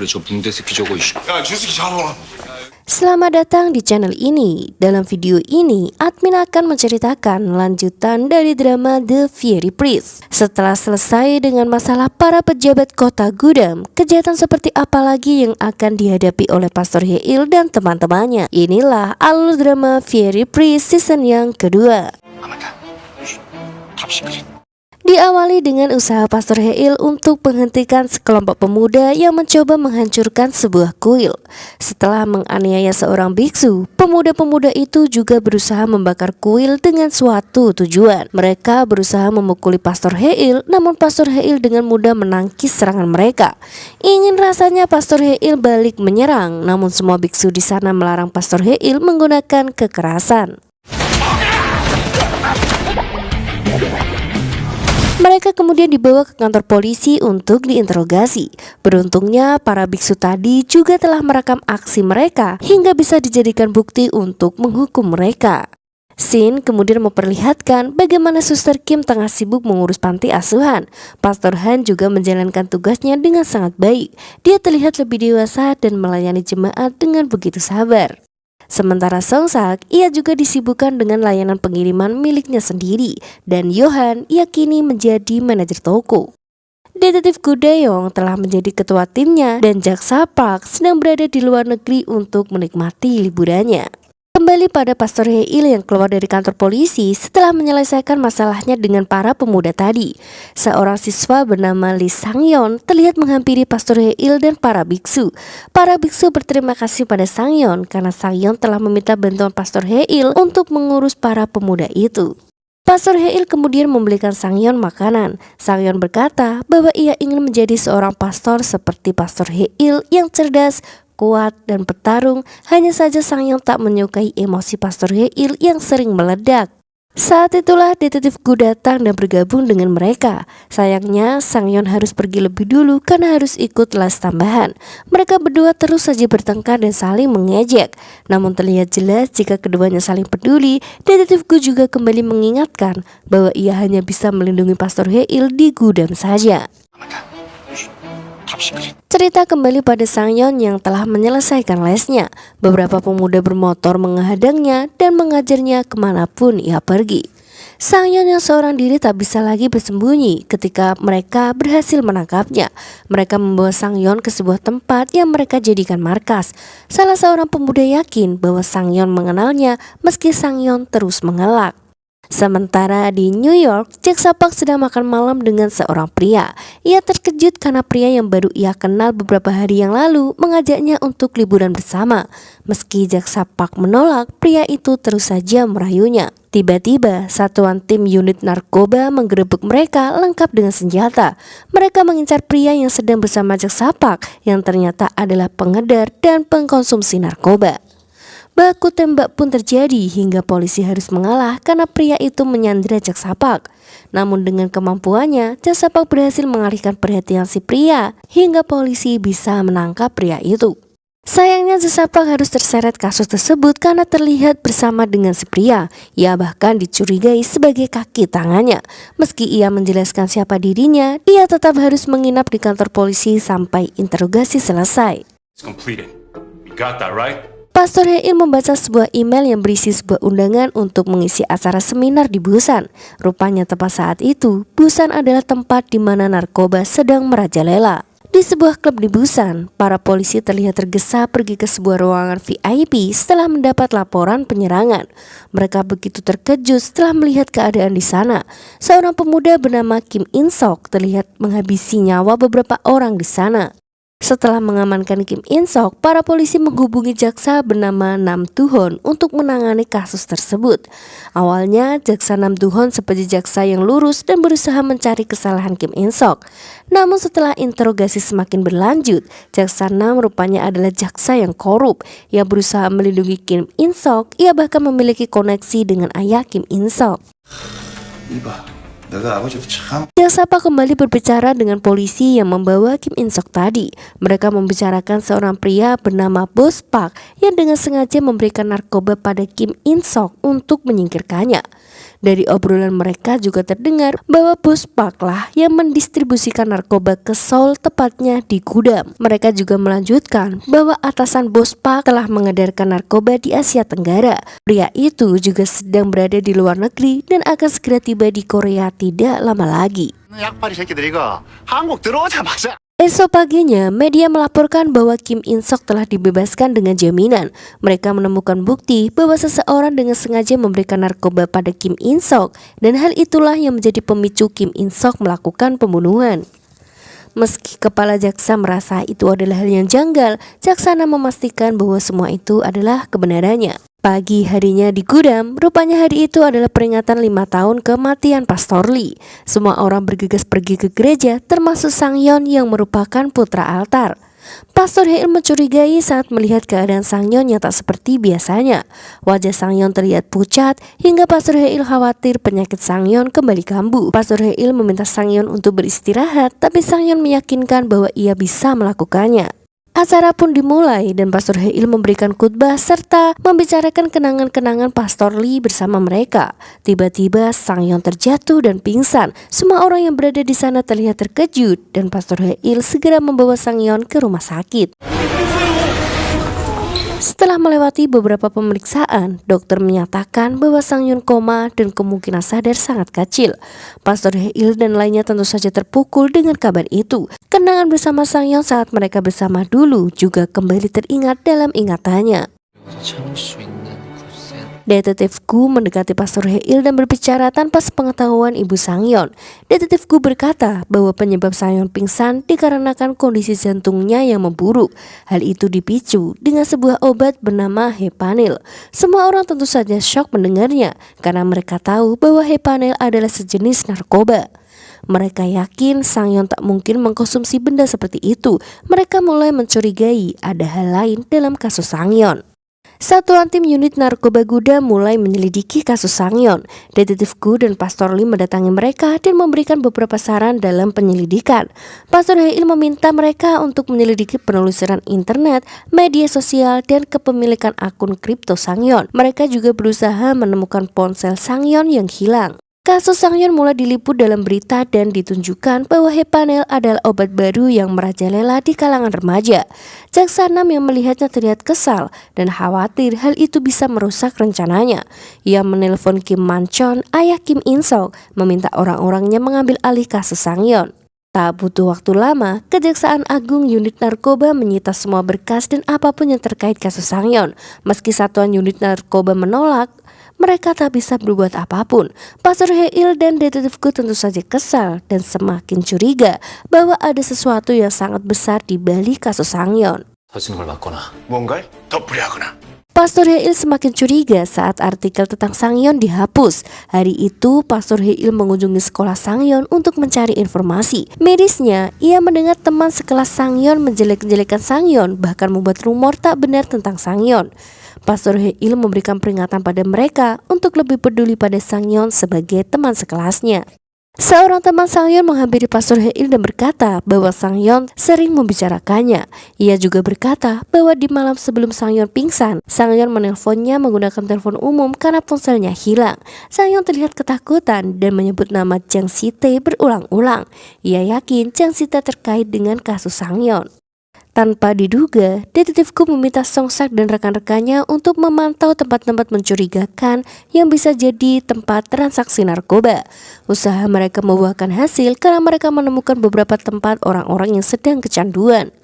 그래 저 붕대 새끼 저거 이씨. 야, 주식이 잡아와. Selamat datang di channel ini. Dalam video ini, admin akan menceritakan lanjutan dari drama The Fiery Priest. Setelah selesai dengan masalah para pejabat kota Gudam, kejahatan seperti apa lagi yang akan dihadapi oleh Pastor Heil dan teman-temannya? Inilah alur drama Fiery Priest season yang kedua. Diawali dengan usaha Pastor Heil untuk menghentikan sekelompok pemuda yang mencoba menghancurkan sebuah kuil. Setelah menganiaya seorang biksu, pemuda-pemuda itu juga berusaha membakar kuil dengan suatu tujuan. Mereka berusaha memukuli Pastor Heil, namun Pastor Heil dengan mudah menangkis serangan mereka. Ingin rasanya Pastor Heil balik menyerang, namun semua biksu di sana melarang Pastor Heil menggunakan kekerasan. Mereka kemudian dibawa ke kantor polisi untuk diinterogasi. Beruntungnya para biksu tadi juga telah merekam aksi mereka hingga bisa dijadikan bukti untuk menghukum mereka. Scene kemudian memperlihatkan bagaimana Suster Kim tengah sibuk mengurus panti asuhan. Pastor Han juga menjalankan tugasnya dengan sangat baik. Dia terlihat lebih dewasa dan melayani jemaat dengan begitu sabar. Sementara Songsak, ia juga disibukkan dengan layanan pengiriman miliknya sendiri, dan Yohan ia kini menjadi manajer toko. Detektif Gu Dae-yong telah menjadi ketua timnya dan Jaksa Park sedang berada di luar negeri untuk menikmati liburannya. Kembali pada Pastor Heil yang keluar dari kantor polisi setelah menyelesaikan masalahnya dengan para pemuda tadi. Seorang siswa bernama Lee Sang-yeon terlihat menghampiri Pastor Heil dan para biksu. Para biksu berterima kasih pada Sang-yeon karena Sang-yeon telah meminta bantuan Pastor Heil untuk mengurus para pemuda itu. Pastor Heil kemudian membelikan Sang-yeon makanan. Sang-yeon berkata bahwa ia ingin menjadi seorang pastor seperti Pastor Heil yang cerdas, kuat, dan petarung. Hanya saja Sang-yeon tak menyukai emosi Pastor Heil yang sering meledak. Saat itulah detektif Gu datang dan bergabung dengan mereka. Sayangnya Sang-yeon harus pergi lebih dulu karena harus ikut les tambahan. Mereka berdua terus saja bertengkar dan saling mengejek. Namun terlihat jelas jika keduanya saling peduli. Detektif Gu juga kembali mengingatkan bahwa ia hanya bisa melindungi Pastor Heil di gudang saja. Cerita kembali pada Sang-yeon yang telah menyelesaikan lesnya. Beberapa pemuda bermotor menghadangnya dan mengajarnya kemanapun ia pergi. Sang-yeon yang seorang diri tak bisa lagi bersembunyi ketika mereka berhasil menangkapnya. Mereka membawa Sang-yeon ke sebuah tempat yang mereka jadikan markas. Salah seorang pemuda yakin bahwa Sang-yeon mengenalnya meski Sang-yeon terus mengelak. Sementara di New York, Jaksa Park sedang makan malam dengan seorang pria. Ia terkejut karena pria yang baru ia kenal beberapa hari yang lalu mengajaknya untuk liburan bersama. Meski Jaksa Park menolak, pria itu terus saja merayunya. Tiba-tiba, satuan tim unit narkoba menggerebek mereka lengkap dengan senjata. Mereka mengincar pria yang sedang bersama Jaksa Park yang ternyata adalah pengedar dan pengkonsumsi narkoba. Baku tembak pun terjadi hingga polisi harus mengalah karena pria itu menyandera Jaksa Park. Namun dengan kemampuannya, Jaksa Park berhasil mengalihkan perhatian si pria hingga polisi bisa menangkap pria itu. Sayangnya Jaksa Park harus terseret kasus tersebut karena terlihat bersama dengan si pria. Ia bahkan dicurigai sebagai kaki tangannya. Meski ia menjelaskan siapa dirinya, ia tetap harus menginap di kantor polisi sampai interogasi selesai. It's completed. You got that, right? Pastor Heil membaca sebuah email yang berisi sebuah undangan untuk mengisi acara seminar di Busan. Rupanya tepat saat itu, Busan adalah tempat di mana narkoba sedang merajalela. Di sebuah klub di Busan, para polisi terlihat tergesa pergi ke sebuah ruangan VIP setelah mendapat laporan penyerangan. Mereka begitu terkejut setelah melihat keadaan di sana. Seorang pemuda bernama Kim In-sok terlihat menghabisi nyawa beberapa orang di sana. Setelah mengamankan Kim In-sok, para polisi menghubungi jaksa bernama Nam Du-hon untuk menangani kasus tersebut. Awalnya, jaksa Nam Du-hon seperti jaksa yang lurus dan berusaha mencari kesalahan Kim In-sok. Namun setelah interogasi semakin berlanjut, jaksa Nam rupanya adalah jaksa yang korup. Ia berusaha melindungi Kim In-sok, ia bahkan memiliki koneksi dengan ayah Kim In-sok. 이봐 내가 아버지도 참 Sapa kembali berbicara dengan polisi yang membawa Kim In Sok tadi. Mereka membicarakan seorang pria bernama Bos Park yang dengan sengaja memberikan narkoba pada Kim In Sok untuk menyingkirkannya. Dari obrolan mereka juga terdengar bahwa Bos Park lah yang mendistribusikan narkoba ke Seoul, tepatnya di gudang. Mereka juga melanjutkan bahwa atasan Bos Park telah mengedarkan narkoba di Asia Tenggara. Pria itu juga sedang berada di luar negeri dan akan segera tiba di Korea tidak lama lagi. 약팔이 새끼들 이거 한국 들어오자마자 Esok paginya, media melaporkan bahwa Kim In Sok telah dibebaskan dengan jaminan. Mereka menemukan bukti bahwa seseorang dengan sengaja memberikan narkoba pada Kim In Sok, dan hal itulah yang menjadi pemicu Kim In Sok melakukan pembunuhan. Meski kepala jaksa merasa itu adalah hal yang janggal, Jaksana memastikan bahwa semua itu adalah kebenarannya. Pagi harinya di gudang, rupanya hari itu adalah peringatan 5 tahun kematian Pastor Lee. Semua orang bergegas pergi ke gereja, termasuk Sang-yeon yang merupakan putra altar. Pastor Hae-il mencurigai saat melihat keadaan Sang-yeon yang tak seperti biasanya. Wajah Sang-yeon terlihat pucat hingga Pastor Hae-il khawatir penyakit Sang-yeon kembali kambuh. Pastor Hae-il meminta Sang-yeon untuk beristirahat, tapi Sang-yeon meyakinkan bahwa ia bisa melakukannya. Acara pun dimulai dan Pastor Hae-il memberikan khutbah serta membicarakan kenangan-kenangan Pastor Lee bersama mereka. Tiba-tiba Sang-yeon terjatuh dan pingsan. Semua orang yang berada di sana terlihat terkejut dan Pastor Hae-il segera membawa Sang-yeon ke rumah sakit. Setelah melewati beberapa pemeriksaan, dokter menyatakan bahwa Sang-yeon koma dan kemungkinan sadar sangat kecil. Pastor Hae-il dan lainnya tentu saja terpukul dengan kabar itu. Kenangan bersama Sang-yeon saat mereka bersama dulu juga kembali teringat dalam ingatannya. Detektif Gu mendekati Pastor Hae-il dan berbicara tanpa sepengetahuan ibu Sang-yeon. Detektif Gu berkata bahwa penyebab Sang-yeon pingsan dikarenakan kondisi jantungnya yang memburuk. Hal itu dipicu dengan sebuah obat bernama Hepanil. Semua orang tentu saja syok mendengarnya karena mereka tahu bahwa Hepanil adalah sejenis narkoba. Mereka yakin Sang-yeon tak mungkin mengkonsumsi benda seperti itu. Mereka mulai mencurigai ada hal lain dalam kasus Sang-yeon. Satuan tim unit narkoba gudang mulai menyelidiki kasus Sang-yeon. Detektif Gu dan Pastor Lee mendatangi mereka dan memberikan beberapa saran dalam penyelidikan. Pastor Hae-il meminta mereka untuk menyelidiki penelusuran internet, media sosial, dan kepemilikan akun kripto Sang-yeon. Mereka juga berusaha menemukan ponsel Sang-yeon yang hilang. Kasus Sang-yeon mulai diliput dalam berita dan ditunjukkan bahwa Hepanil adalah obat baru yang merajalela di kalangan remaja. Jaksana yang melihatnya terlihat kesal dan khawatir hal itu bisa merusak rencananya. Ia menelpon Kim Man-chon, ayah Kim In Sok, meminta orang-orangnya mengambil alih kasus Sang-yeon. Tak butuh waktu lama, Kejaksaan Agung Unit Narkoba menyita semua berkas dan apapun yang terkait kasus Sang-yeon. Meski satuan unit narkoba menolak, mereka tak bisa berbuat apapun. Pastor Hae-il dan Detektif Gu tentu saja kesal dan semakin curiga bahwa ada sesuatu yang sangat besar di balik kasus Sang-yeon. 터지는 걸 맞거나 뭔가를 덮으려거나 Pastor Hae-il semakin curiga saat artikel tentang Sang-yeon dihapus. Hari itu, Pastor Hae-il mengunjungi sekolah Sang-yeon untuk mencari informasi. Mirisnya, ia mendengar teman sekelas Sang-yeon menjelek-jelekan Sang-yeon, bahkan membuat rumor tak benar tentang Sang-yeon. Pastor Hae-il memberikan peringatan pada mereka untuk lebih peduli pada Sang-yeon sebagai teman sekelasnya. Seorang teman Sang-yeon menghampiri Pastor Hae-il dan berkata bahwa Sang-yeon sering membicarakannya. Ia juga berkata bahwa di malam sebelum Sang-yeon pingsan, Sang-yeon menelponnya menggunakan telepon umum karena ponselnya hilang. Sang-yeon terlihat ketakutan dan menyebut nama Jang Si-tae berulang-ulang. Ia yakin Jang Si-tae terkait dengan kasus Sang-yeon. Tanpa diduga, Detektif Gu meminta Song-sak dan rekan-rekannya untuk memantau tempat-tempat mencurigakan yang bisa jadi tempat transaksi narkoba. Usaha mereka membuahkan hasil karena mereka menemukan beberapa tempat orang-orang yang sedang kecanduan.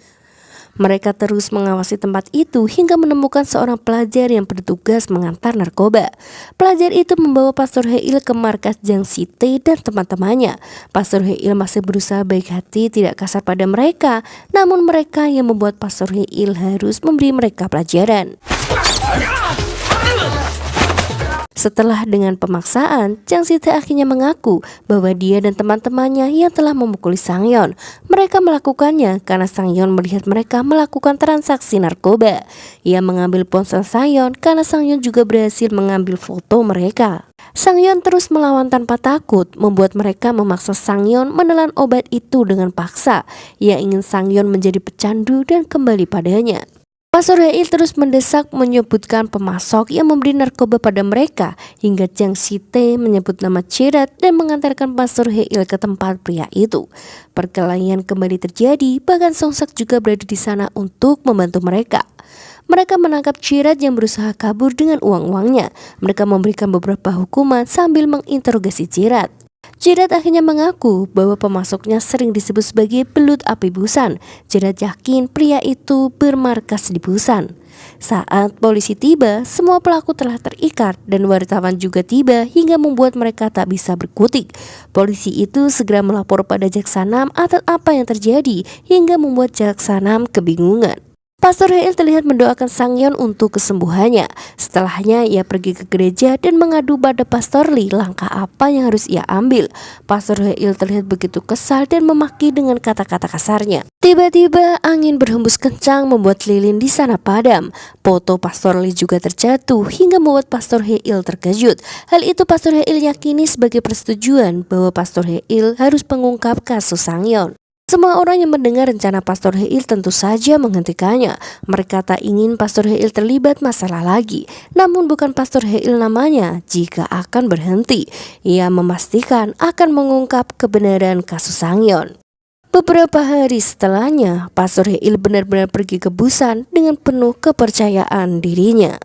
Mereka terus mengawasi tempat itu hingga menemukan seorang pelajar yang bertugas mengantar narkoba. Pelajar itu membawa Pastor Hae-il ke markas Jang Si-tae dan teman-temannya. Pastor Hae-il masih berusaha baik hati tidak kasar pada mereka, namun mereka yang membuat Pastor Hae-il harus memberi mereka pelajaran. Setelah dengan pemaksaan, Chang Si-tae akhirnya mengaku bahwa dia dan teman-temannya yang telah memukuli Sang-yeon. Mereka melakukannya karena Sang-yeon melihat mereka melakukan transaksi narkoba. Ia mengambil ponsel Sang-yeon karena Sang-yeon juga berhasil mengambil foto mereka. Sang-yeon terus melawan tanpa takut, membuat mereka memaksa Sang-yeon menelan obat itu dengan paksa. Ia ingin Sang-yeon menjadi pecandu dan kembali padanya. Pastor Hae-il terus mendesak menyebutkan pemasok yang memberi narkoba pada mereka hingga Chang Si-tae menyebut nama Chirat dan mengantarkan Pastor Hae-il ke tempat pria itu. Perkelahian kembali terjadi, bahkan Song-sak juga berada di sana untuk membantu mereka. Mereka menangkap Chirat yang berusaha kabur dengan uang-uangnya. Mereka memberikan beberapa hukuman sambil menginterogasi Chirat. Chirat akhirnya mengaku bahwa pemasoknya sering disebut sebagai belut api Busan. Chirat yakin pria itu bermarkas di Busan. Saat polisi tiba, semua pelaku telah terikat dan wartawan juga tiba hingga membuat mereka tak bisa berkutik. Polisi itu segera melapor pada Jaksa Nam atas apa yang terjadi hingga membuat Jaksa Nam kebingungan. Pastor Hae-il terlihat mendoakan Sang-yeon untuk kesembuhannya. Setelahnya ia pergi ke gereja dan mengadu pada Pastor Lee langkah apa yang harus ia ambil. Pastor Hae-il terlihat begitu kesal dan memaki dengan kata-kata kasarnya. Tiba-tiba angin berhembus kencang membuat lilin di sana padam. Foto Pastor Lee juga terjatuh hingga membuat Pastor Hae-il terkejut. Hal itu Pastor Hae-il yakini sebagai persetujuan bahwa Pastor Hae-il harus mengungkap kasus Sang-yeon. Semua orang yang mendengar rencana Pastor Hae-il tentu saja menghentikannya. Mereka tak ingin Pastor Hae-il terlibat masalah lagi. Namun bukan Pastor Hae-il namanya jika akan berhenti. Ia memastikan akan mengungkap kebenaran kasus Sang-yeon. Beberapa hari setelahnya, Pastor Hae-il benar-benar pergi ke Busan dengan penuh kepercayaan dirinya.